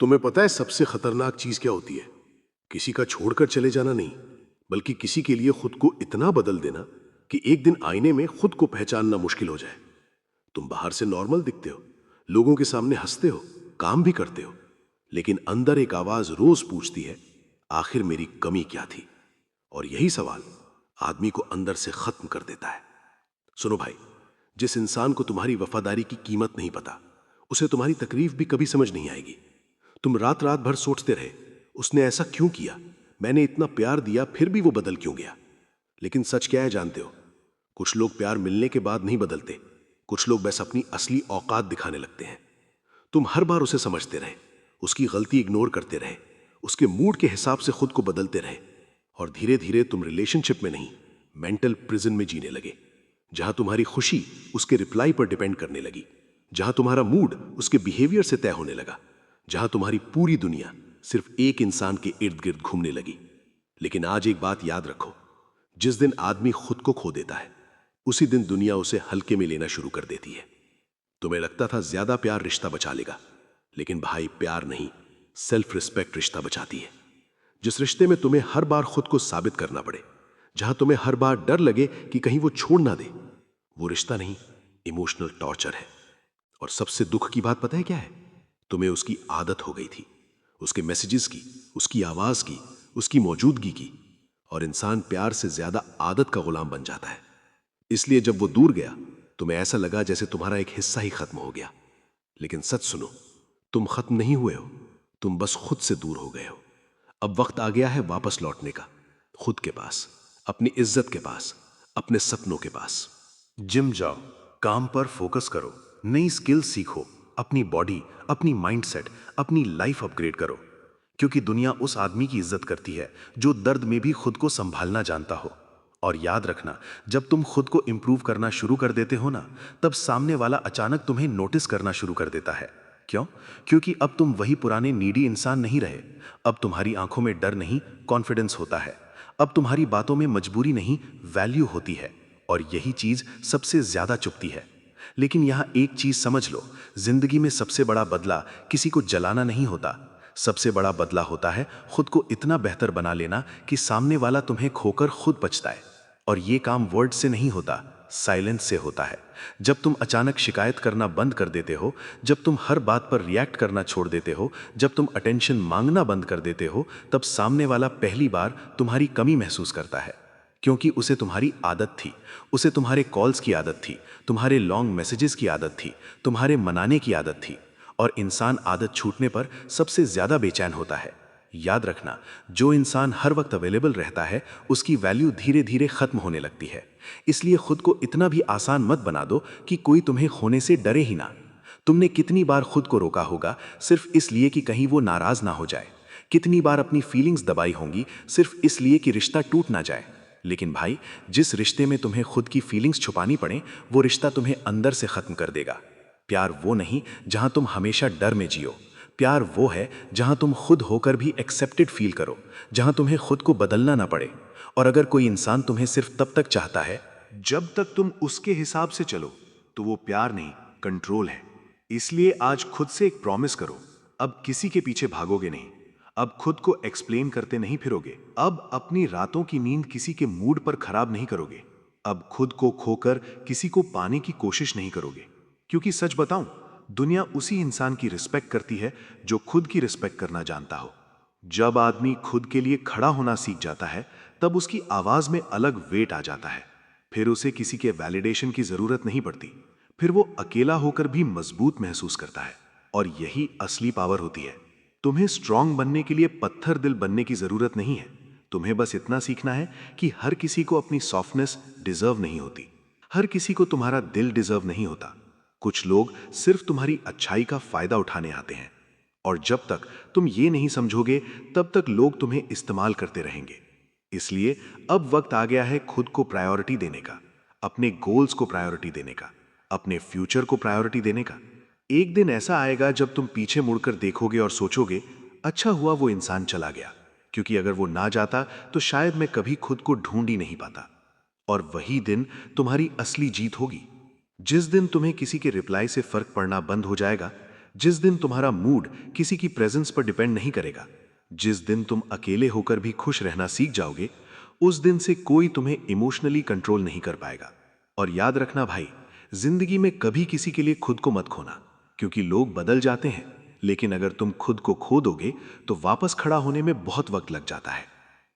तुम्हें पता है सबसे खतरनाक चीज क्या होती है? किसी का छोड़कर चले जाना नहीं, बल्कि किसी के लिए खुद को इतना बदल देना कि एक दिन आईने में खुद को पहचानना मुश्किल हो जाए। तुम बाहर से नॉर्मल दिखते हो, लोगों के सामने हंसते हो, काम भी करते हो, लेकिन अंदर एक आवाज रोज पूछती है, आखिर मेरी कमी क्या थी? और यही सवाल आदमी को अंदर से खत्म कर देता है। सुनो भाई, जिस इंसान को तुम्हारी वफादारी की कीमत नहीं पता, उसे तुम्हारी तकलीफ भी कभी समझ नहीं आएगी। तुम रात रात भर सोचते रहे, उसने ऐसा क्यों किया, मैंने इतना प्यार दिया फिर भी वो बदल क्यों गया? लेकिन सच क्या है जानते हो? कुछ लोग प्यार मिलने के बाद नहीं बदलते, कुछ लोग बस अपनी असली औकात दिखाने लगते हैं। तुम हर बार उसे समझते रहे, उसकी गलती इग्नोर करते रहे, उसके मूड के हिसाब से खुद को बदलते रहे, और धीरे धीरे तुम रिलेशनशिप में नहीं, मेंटल प्रिजन में जीने लगे, जहां तुम्हारी खुशी उसके रिप्लाई पर डिपेंड करने लगी, जहां तुम्हारा मूड उसके बिहेवियर से तय होने लगा, जहां तुम्हारी पूरी दुनिया सिर्फ एक इंसान के इर्द गिर्द घूमने लगी। लेकिन आज एक बात याद रखो, जिस दिन आदमी खुद को खो देता है, उसी दिन दुनिया उसे हल्के में लेना शुरू कर देती है। तुम्हें लगता था ज्यादा प्यार रिश्ता बचा लेगा, लेकिन भाई प्यार नहीं, सेल्फ रिस्पेक्ट रिश्ता बचाती है। जिस रिश्ते में तुम्हें हर बार खुद को साबित करना पड़े, जहां तुम्हें हर बार डर लगे कि कहीं वो छोड़ ना दे, वो रिश्ता नहीं, इमोशनल टॉर्चर है। और सबसे दुख की बात पता है क्या है? तुम्हें उसकी आदत हो गई थी, उसके मैसेजेस की, उसकी आवाज की, उसकी मौजूदगी की। और इंसान प्यार से ज्यादा आदत का गुलाम बन जाता है। इसलिए जब वो दूर गया, तुम्हें ऐसा लगा जैसे तुम्हारा एक हिस्सा ही खत्म हो गया। लेकिन सच सुनो, तुम खत्म नहीं हुए हो, तुम बस खुद से दूर हो गए हो। अब वक्त आ गया है वापस लौटने का, खुद के पास, अपनी इज्जत के पास, अपने सपनों के पास। जिम जाओ, काम पर फोकस करो, नई स्किल सीखो, अपनी बॉडी, अपनी माइंडसेट, अपनी लाइफ अपग्रेड करो। क्योंकि दुनिया उस आदमी की इज्जत करती है जो दर्द में भी खुद को संभालना जानता हो। और याद रखना, जब तुम खुद को इंप्रूव करना शुरू कर देते हो ना, तब सामने वाला अचानक तुम्हें नोटिस करना शुरू कर देता है। क्यों? क्योंकि अब तुम वही पुराने नीडी इंसान नहीं रहे। अब तुम्हारी आंखों में डर नहीं, कॉन्फिडेंस होता है। अब तुम्हारी बातों में मजबूरी नहीं, वैल्यू होती है। और यही चीज सबसे ज्यादा चुभती है। लेकिन यहां एक चीज समझ लो, जिंदगी में सबसे बड़ा बदला किसी को जलाना नहीं होता। सबसे बड़ा बदला होता है खुद को इतना बेहतर बना लेना कि सामने वाला तुम्हें खोकर खुद पछताए। और ये काम वर्ड से नहीं होता, साइलेंस से होता है। जब तुम अचानक शिकायत करना बंद कर देते हो, जब तुम हर बात पर रिएक्ट करना छोड़ देते हो, जब तुम अटेंशन मांगना बंद कर देते हो, तब सामने वाला पहली बार तुम्हारी कमी महसूस करता है। क्योंकि उसे तुम्हारी आदत थी, उसे तुम्हारे कॉल्स की आदत थी, तुम्हारे लॉन्ग मैसेजेस की आदत थी, तुम्हारे मनाने की आदत थी। और इंसान आदत छूटने पर सबसे ज्यादा बेचैन होता है। याद रखना, जो इंसान हर वक्त अवेलेबल रहता है, उसकी वैल्यू धीरे धीरे खत्म होने लगती है। इसलिए खुद को इतना भी आसान मत बना दो कि कोई तुम्हें खोने से डरे ही ना। तुमने कितनी बार खुद को रोका होगा सिर्फ इसलिए कि कहीं वो नाराज ना हो जाए। कितनी बार अपनी फीलिंग्स दबाई होंगी सिर्फ इसलिए कि रिश्ता टूट ना जाए। लेकिन भाई, जिस रिश्ते में तुम्हें खुद की फीलिंग्स छुपानी पड़े, वो रिश्ता तुम्हें अंदर से खत्म कर देगा। प्यार वो नहीं जहां तुम हमेशा डर में जियो। प्यार वो है जहां तुम खुद होकर भी एक्सेप्टेड फील करो, जहां तुम्हें खुद को बदलना ना पड़े। और अगर कोई इंसान तुम्हें सिर्फ तब तक चाहता है जब तक तुम उसके हिसाब से चलो, तो वो प्यार नहीं, कंट्रोल है। इसलिए आज खुद से एक प्रॉमिस करो, अब किसी के पीछे भागोगे नहीं। अब खुद को एक्सप्लेन करते नहीं फिरोगे। अब अपनी रातों की नींद किसी के मूड पर खराब नहीं करोगे। अब खुद को खोकर किसी को पाने की कोशिश नहीं करोगे। क्योंकि सच बताऊं, दुनिया उसी इंसान की रिस्पेक्ट करती है जो खुद की रिस्पेक्ट करना जानता हो। जब आदमी खुद के लिए खड़ा होना सीख जाता है, तब उसकी आवाज में अलग वेट आ जाता है। फिर उसे किसी के वैलिडेशन की जरूरत नहीं पड़ती। फिर वो अकेला होकर भी मजबूत महसूस करता है। और यही असली पावर होती है। तुम्हें स्ट्रांग बनने के लिए पत्थर दिल बनने की जरूरत नहीं है। तुम्हें बस इतना सीखना है कि हर किसी को अपनी सॉफ्टनेस डिजर्व नहीं होती। हर किसी को तुम्हारा दिल डिजर्व नहीं होता। कुछ लोग सिर्फ तुम्हारी अच्छाई का फायदा उठाने आते हैं। और जब तक तुम ये नहीं समझोगे, तब तक लोग तुम्हें इस्तेमाल करते रहेंगे। इसलिए अब वक्त आ गया है खुद को प्रायोरिटी देने का, अपने गोल्स को प्रायोरिटी देने का, अपने फ्यूचर को प्रायोरिटी देने का। एक दिन ऐसा आएगा जब तुम पीछे मुड़कर देखोगे और सोचोगे, अच्छा हुआ वो इंसान चला गया, क्योंकि अगर वो ना जाता तो शायद मैं कभी खुद को ढूंढ ही नहीं पाता। और वही दिन तुम्हारी असली जीत होगी। जिस दिन तुम्हें किसी के रिप्लाई से फर्क पड़ना बंद हो जाएगा, जिस दिन तुम्हारा मूड किसी की प्रेजेंस पर डिपेंड नहीं करेगा, जिस दिन तुम अकेले होकर भी खुश रहना सीख जाओगे, उस दिन से कोई तुम्हें इमोशनली कंट्रोल नहीं कर पाएगा। और याद रखना भाई, जिंदगी में कभी किसी के लिए खुद को मत खोना, क्योंकि लोग बदल जाते हैं, लेकिन अगर तुम खुद को खो दोगे तो वापस खड़ा होने में बहुत वक्त लग जाता है।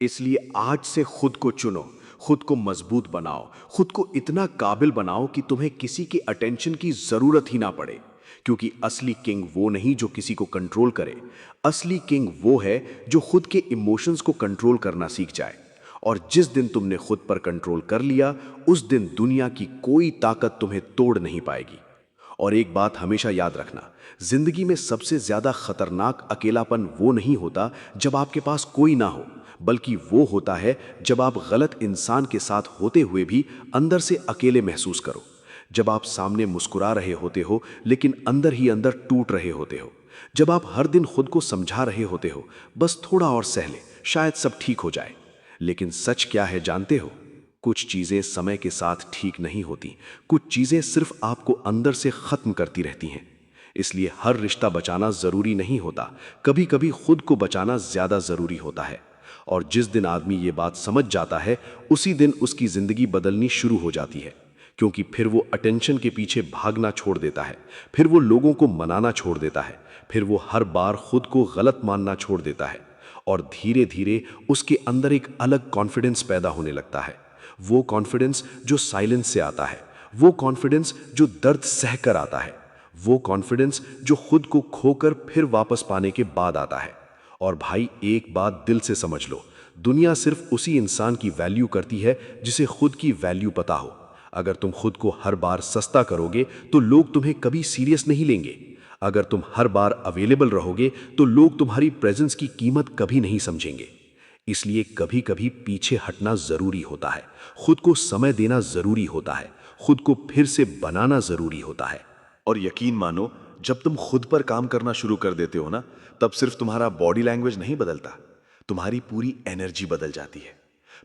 इसलिए आज से खुद को चुनो, खुद को मजबूत बनाओ, खुद को इतना काबिल बनाओ कि तुम्हें किसी के अटेंशन की जरूरत ही ना पड़े। क्योंकि असली किंग वो नहीं जो किसी को कंट्रोल करे, असली किंग वो है जो खुद के इमोशंस को कंट्रोल करना सीख जाए। और जिस दिन तुमने खुद पर कंट्रोल कर लिया, उस दिन दुनिया की कोई ताकत तुम्हें तोड़ नहीं पाएगी। और एक बात हमेशा याद रखना, जिंदगी में सबसे ज्यादा खतरनाक अकेलापन वो नहीं होता जब आपके पास कोई ना हो, बल्कि वो होता है जब आप गलत इंसान के साथ होते हुए भी अंदर से अकेले महसूस करो। जब आप सामने मुस्कुरा रहे होते हो लेकिन अंदर ही अंदर टूट रहे होते हो। जब आप हर दिन खुद को समझा रहे होते हो, बस थोड़ा और सह ले, शायद सब ठीक हो जाए। लेकिन सच क्या है जानते हो? कुछ चीजें समय के साथ ठीक नहीं होती, कुछ चीजें सिर्फ आपको अंदर से खत्म करती रहती हैं। इसलिए हर रिश्ता बचाना जरूरी नहीं होता, कभी कभी खुद को बचाना ज्यादा जरूरी होता है। और जिस दिन आदमी ये बात समझ जाता है, उसी दिन उसकी जिंदगी बदलनी शुरू हो जाती है। क्योंकि फिर वो अटेंशन के पीछे भागना छोड़ देता है, फिर वो लोगों को मनाना छोड़ देता है, फिर वो हर बार खुद को गलत मानना छोड़ देता है। और धीरे धीरे उसके अंदर एक अलग कॉन्फिडेंस पैदा होने लगता है। वो कॉन्फिडेंस जो साइलेंस से आता है, वो कॉन्फिडेंस जो दर्द सहकर आता है, वो कॉन्फिडेंस जो खुद को खोकर फिर वापस पाने के बाद आता है। और भाई, एक बात दिल से समझ लो, दुनिया सिर्फ उसी इंसान की वैल्यू करती है जिसे खुद की वैल्यू पता हो। अगर तुम खुद को हर बार सस्ता करोगे तो लोग तुम्हें कभी सीरियस नहीं लेंगे। अगर तुम हर बार अवेलेबल रहोगे तो लोग तुम्हारी प्रेजेंस की कीमत कभी नहीं समझेंगे। इसलिए कभी कभी पीछे हटना जरूरी होता है, खुद को समय देना जरूरी होता है, खुद को फिर से बनाना जरूरी होता है। और यकीन मानो, जब तुम खुद पर काम करना शुरू कर देते हो ना, तब सिर्फ तुम्हारा बॉडी लैंग्वेज नहीं बदलता, तुम्हारी पूरी एनर्जी बदल जाती है।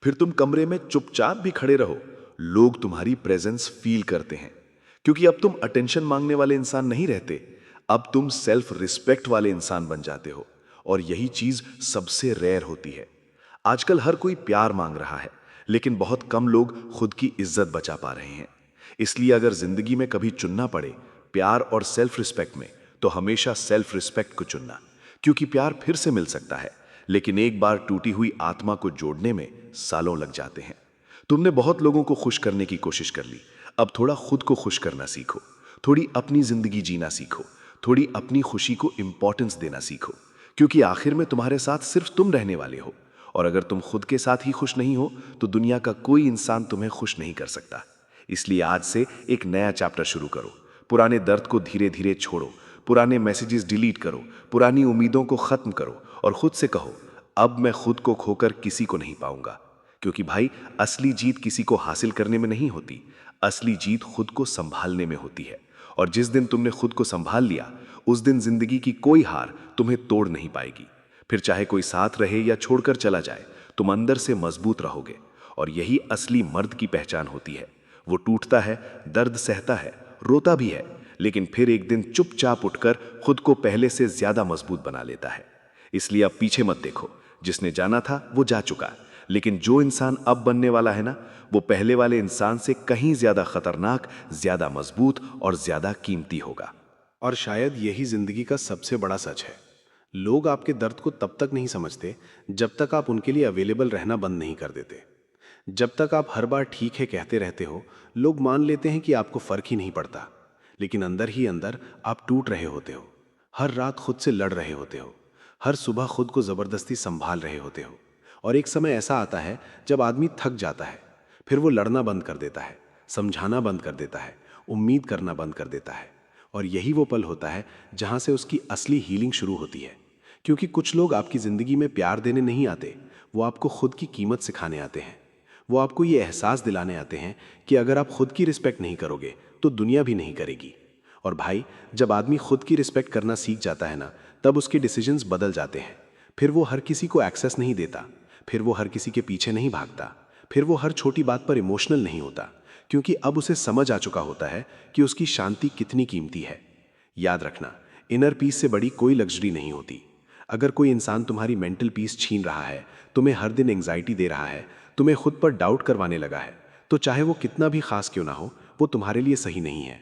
फिर तुम कमरे में चुपचाप भी खड़े रहो, लोग तुम्हारी प्रेजेंस फील करते हैं। क्योंकि अब तुम अटेंशन मांगने वाले इंसान नहीं रहते, अब तुम सेल्फ रिस्पेक्ट वाले इंसान बन जाते हो। और यही चीज सबसे रेयर होती है। आजकल हर कोई प्यार मांग रहा है, लेकिन बहुत कम लोग खुद की इज्जत बचा पा रहे हैं। इसलिए अगर जिंदगी में कभी चुनना पड़े प्यार और सेल्फ रिस्पेक्ट में, तो हमेशा सेल्फ रिस्पेक्ट को चुनना। क्योंकि प्यार फिर से मिल सकता है, लेकिन एक बार टूटी हुई आत्मा को जोड़ने में सालों लग जाते हैं। तुमने बहुत लोगों को खुश करने की कोशिश कर ली, अब थोड़ा खुद को खुश करना सीखो, थोड़ी अपनी जिंदगी जीना सीखो, थोड़ी अपनी खुशी को इंपॉर्टेंस देना सीखो। क्योंकि आखिर में तुम्हारे साथ सिर्फ तुम रहने वाले हो, और अगर तुम खुद के साथ ही खुश नहीं हो तो दुनिया का कोई इंसान तुम्हें खुश नहीं कर सकता। इसलिए आज से एक नया चैप्टर शुरू करो। पुराने दर्द को धीरे धीरे छोड़ो, पुराने मैसेजेस डिलीट करो, पुरानी उम्मीदों को खत्म करो और खुद से कहो, अब मैं खुद को खोकर किसी को नहीं पाऊंगा। क्योंकि भाई, असली जीत किसी को हासिल करने में नहीं होती, असली जीत खुद को संभालने में होती है। और जिस दिन तुमने खुद को संभाल लिया, उस दिन जिंदगी की कोई हार तुम्हें तोड़ नहीं पाएगी। फिर चाहे कोई साथ रहे या छोड़कर चला जाए, तुम अंदर से मजबूत रहोगे। और यही असली मर्द की पहचान होती है। वो टूटता है, दर्द सहता है, रोता भी है, लेकिन फिर एक दिन चुपचाप उठकर खुद को पहले से ज्यादा मजबूत बना लेता है। इसलिए अब पीछे मत देखो, जिसने जाना था वो जा चुका, लेकिन जो इंसान अब बनने वाला है ना, वो पहले वाले इंसान से कहीं ज्यादा खतरनाक, ज्यादा मजबूत और ज्यादा कीमती होगा। और शायद यही जिंदगी का सबसे बड़ा सच है। लोग आपके दर्द को तब तक नहीं समझते जब तक आप उनके लिए अवेलेबल रहना बंद नहीं कर देते। जब तक आप हर बार ठीक है कहते रहते हो, लोग मान लेते हैं कि आपको फर्क ही नहीं पड़ता, लेकिन अंदर ही अंदर आप टूट रहे होते हो। हर रात खुद से लड़ रहे होते हो, हर सुबह खुद को जबरदस्ती संभाल रहे होते हो। और एक समय ऐसा आता है जब आदमी थक जाता है, फिर वो लड़ना बंद कर देता है, समझाना बंद कर देता है, उम्मीद करना बंद कर देता है। और यही वो पल होता है जहां से उसकी असली हीलिंग शुरू होती है। क्योंकि कुछ लोग आपकी जिंदगी में प्यार देने नहीं आते, वो आपको खुद की कीमत सिखाने आते हैं। वो आपको ये एहसास दिलाने आते हैं कि अगर आप खुद की रिस्पेक्ट नहीं करोगे तो दुनिया भी नहीं करेगी। और भाई, जब आदमी खुद की रिस्पेक्ट करना सीख जाता है ना, तब उसके डिसीजंस बदल जाते हैं। फिर वो हर किसी को एक्सेस नहीं देता, फिर वो हर किसी के पीछे नहीं भागता, फिर वो हर छोटी बात पर इमोशनल नहीं होता। क्योंकि अब उसे समझ आ चुका होता है कि उसकी शांति कितनी कीमती है। याद रखना, इनर पीस से बड़ी कोई लग्जरी नहीं होती। अगर कोई इंसान तुम्हारी मेंटल पीस छीन रहा है, तुम्हें हर दिन एंग्जाइटी दे रहा है, तुम्हें खुद पर डाउट करवाने लगा है, तो चाहे वो कितना भी खास क्यों ना हो, वो तुम्हारे लिए सही नहीं है।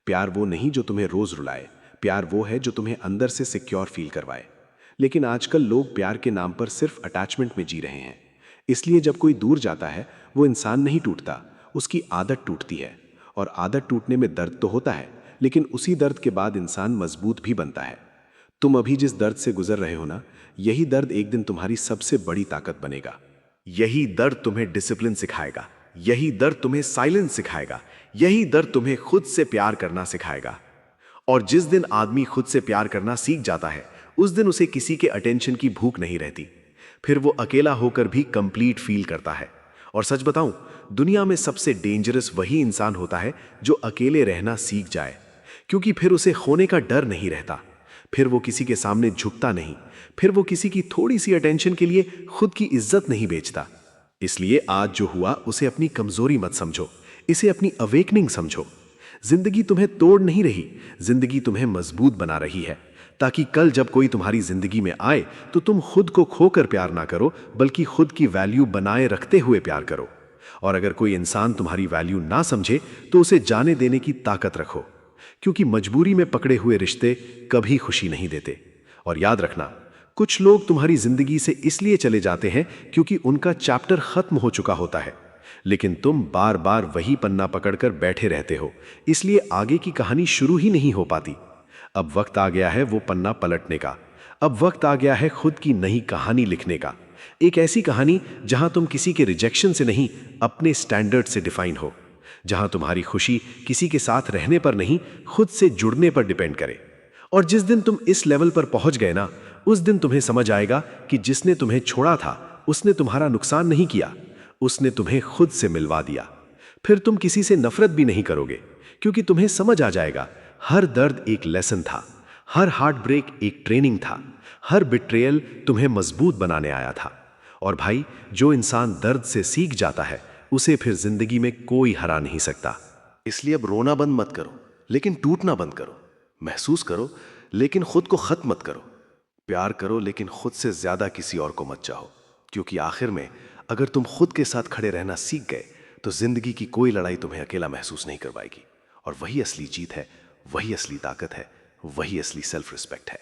प्यार वो नहीं जो तुम्हें रोज रुलाए, प्यार वो है जो तुम्हें अंदर से सिक्योर फील करवाए। लेकिन आजकल लोग प्यार के नाम पर सिर्फ अटैचमेंट में जी रहे हैं। इसलिए जब कोई दूर जाता है, वो इंसान नहीं टूटता, उसकी आदत टूटती है। और आदत टूटने में दर्द तो होता है, लेकिन उसी दर्द के बाद इंसान मजबूत भी बनता है। तुम अभी जिस दर्द से गुजर रहे हो ना, यही दर्द एक दिन तुम्हारी सबसे बड़ी ताकत बनेगा। यही दर्द तुम्हें डिसिप्लिन सिखाएगा, यही दर्द तुम्हें साइलेंस सिखाएगा, यही दर्द तुम्हें खुद से प्यार करना सिखाएगा। और जिस दिन आदमी खुद से प्यार करना सीख जाता है, उस दिन उसे किसी के अटेंशन की भूख नहीं रहती। फिर वो अकेला होकर भी कंप्लीट फील करता है। और सच बताऊं, दुनिया में सबसे डेंजरस वही इंसान होता है जो अकेले रहना सीख जाए, क्योंकि फिर उसे खोने का डर नहीं रहता। फिर वो किसी के सामने झुकता नहीं, फिर वो किसी की थोड़ी सी अटेंशन के लिए खुद की इज्जत नहीं बेचता। इसलिए आज जो हुआ उसे अपनी कमजोरी मत समझो, इसे अपनी अवेकनिंग समझो। जिंदगी तुम्हें तोड़ नहीं रही, जिंदगी तुम्हें मजबूत बना रही है, ताकि कल जब कोई तुम्हारी जिंदगी में आए तो तुम खुद को खोकर प्यार ना करो, बल्कि खुद की वैल्यू बनाए रखते हुए प्यार करो। और अगर कोई इंसान तुम्हारी वैल्यू ना समझे तो उसे जाने देने की ताकत रखो, क्योंकि मजबूरी में पकड़े हुए रिश्ते कभी खुशी नहीं देते। और याद रखना, कुछ लोग तुम्हारी जिंदगी से इसलिए चले जाते हैं क्योंकि उनका चैप्टर खत्म हो चुका होता है, लेकिन तुम बार बार वही पन्ना पकड़कर बैठे रहते हो, इसलिए आगे की कहानी शुरू ही नहीं हो पाती। अब वक्त आ गया है वो पन्ना पलटने का। अब वक्त आ गया है खुद की नई कहानी लिखने का। एक ऐसी कहानी जहां तुम किसी के रिजेक्शन से नहीं, अपने स्टैंडर्ड से डिफाइन हो। जहां तुम्हारी खुशी किसी के साथ रहने पर नहीं, खुद से जुड़ने पर डिपेंड करे। और जिस दिन तुम इस लेवल पर पहुंच गए ना, उस दिन तुम्हें समझ आएगा कि जिसने तुम्हें छोड़ा था उसने तुम्हारा नुकसान नहीं किया, उसने तुम्हें खुद से मिलवा दिया। फिर तुम किसी से नफरत भी नहीं करोगे, क्योंकि तुम्हें समझ आ जाएगा हर दर्द एक लेसन था, हर हार्ट ब्रेक एक ट्रेनिंग था, हर बिट्रेयल तुम्हें मजबूत बनाने आया था। और भाई, जो इंसान दर्द से सीख जाता है उसे फिर जिंदगी में कोई हरा नहीं सकता। इसलिए अब रोना बंद मत करो, लेकिन टूटना बंद करो। महसूस करो, लेकिन खुद को खत्म मत करो। प्यार करो, लेकिन खुद से ज्यादा किसी और को मत चाहो, क्योंकि आखिर में अगर तुम खुद के साथ खड़े रहना सीख गए तो जिंदगी की कोई लड़ाई तुम्हें अकेला महसूस नहीं करवाएगी। और वही असली जीत है, वही असली ताकत है, वही असली सेल्फ रिस्पेक्ट है।